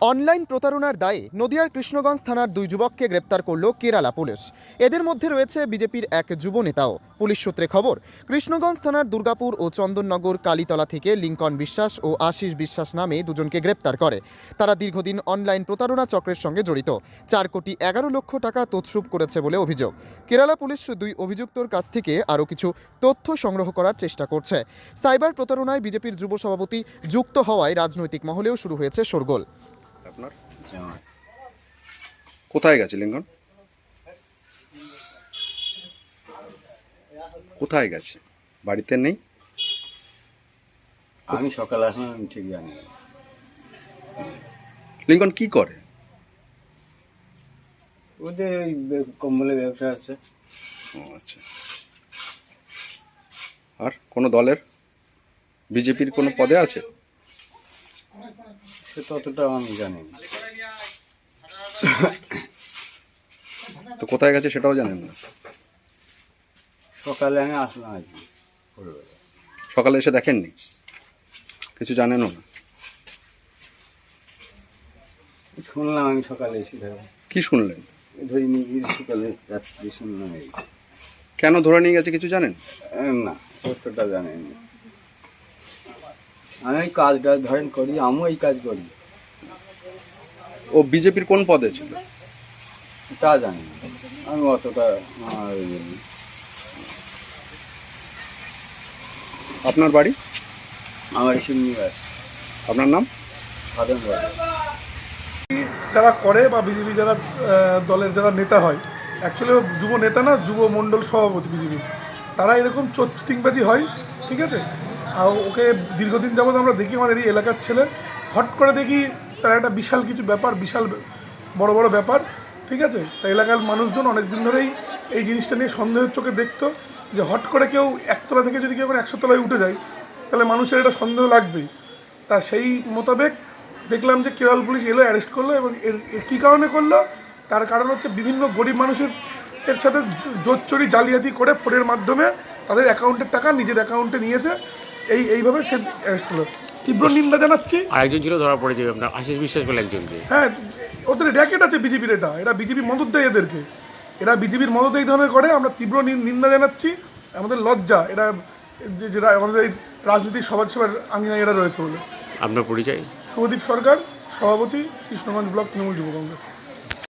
Online প্রতারণার দায়ে নদিয়ার কৃষ্ণগঞ্জ থানার দুই যুবককে গ্রেপ্তার করল কেরালা পুলিশ। এদের মধ্যে রয়েছে বিজেপির এক যুব নেতাও। পুলিশ সূত্রে খবর, কৃষ্ণগঞ্জ থানার দুর্গাপুর ও চন্দননগর কালীতলা থেকে লিঙ্কন বিশ্বাস ও আশিস বিশ্বাস নামে দুজনকে গ্রেপ্তার করে। তারা দীর্ঘদিন অনলাইন প্রতারণা চক্রের সঙ্গে জড়িত। 4,11,00,000 টাকা তছরূপ করেছে বলে অভিযোগ। কেরালা পুলিশ দুই অভিযুক্তর কাছ থেকে আরও কিছু তথ্য সংগ্রহ করার চেষ্টা করছে। সাইবার প্রতারণায় বিজেপির যুব সভাপতি যুক্ত হওয়ায় রাজনৈতিক মহলেও শুরু হয়েছে শোরগোল। আপনার কোথায় গেছে লিঙ্কন? কোথায় গেছে? বাড়িতে নেই? আমি সকালে আসলাম, আমি ঠিক জানি না। লিঙ্কন কি করে? ওদের ওই কম্বলের ব্যবসা আছে। ও আচ্ছা। আর কোনো দলের বিজেপির কোনো পদে আছে? সে ততটা আমি জানি না। তো কোথায় গেছে সেটাও জানেন না? সকালে আমি আসলাম আর কি, ভোরবেলা। সকালে এসে দেখেননি? কিছু জানেনও না? শুনলাম আমি সকালে এসে ধরে কি শুনলেন? ধরে নিয়ে গিয়ে সকালে রাত্রি শুনলাম এই। কেন ধরে নিয়ে গেছে কিছু জানেন? না, ততটা জানি না। আমি ওই কাজটা ধরেন করি, আমিও এই কাজ করি। ও বিজেপির কোন পদে ছিল? তা জানি না, আমি অতটা জানি। আপনার বাড়ি? আমার শূন্যবাস। আপনার নাম? সাধন বাড়ি। যারা করে বা বিজেপি যারা দলের যারা নেতা হয়, অ্যাকচুয়ালি যুব নেতা না, যুব মণ্ডল সভাপতি বিজেপি, তারা এরকম চিটিংবাজি হয়, ঠিক আছে। আর ওকে দীর্ঘদিন যাবৎ আমরা দেখি, আমাদের এই এলাকার ছেলে, হট করে দেখি তার একটা বিশাল কিছু ব্যাপার, বিশাল বড় বড় ব্যাপার, ঠিক আছে। তা এলাকার মানুষজন অনেক দিন ধরেই এই জিনিসটা নিয়ে সন্দেহের চোখে দেখতো, যে হট করে কেউ একতলা থেকে যদি কেউ 100 তলায় উঠে যায়, তাহলে মানুষের এটা সন্দেহ লাগবেই। তা সেই মোতাবেক দেখলাম যে কেরল পুলিশ এলো, অ্যারেস্ট করলো। এবং এর কী কারণে করলো, তার কারণ হচ্ছে বিভিন্ন গরিব মানুষের এর সাথে জোচ্চুরি জালিয়াতি করে ফোনের মাধ্যমে তাদের অ্যাকাউন্টের টাকা নিজের অ্যাকাউন্টে নিয়েছে। এইভাবে সে অ্যারেস্ট হলো। তীব্র নিন্দা জানাচ্ছি। আরেকজন ছিল ধরা পড়ে যাবে আপনার আশিস বিশ্বাস বলে একজনকে। হ্যাঁ, ওদের র্যাকেট আছে বিজেপির, এরা বিজেপি মদত দেয় এদেরকে, এরা বিজেপির মদত এই ধরনের করে। আমরা তীব্র নিন্দা জানাচ্ছি। আমাদের লজ্জা এরা যেটা আমাদের এই রাজনীতির সমাজসেবার আঙিনায় এরা রয়েছে বলে। আপনার পরিচয়? শুভদীপ সরকার, সভাপতি, কৃষ্ণগঞ্জ ব্লক তৃণমূল যুব কংগ্রেস।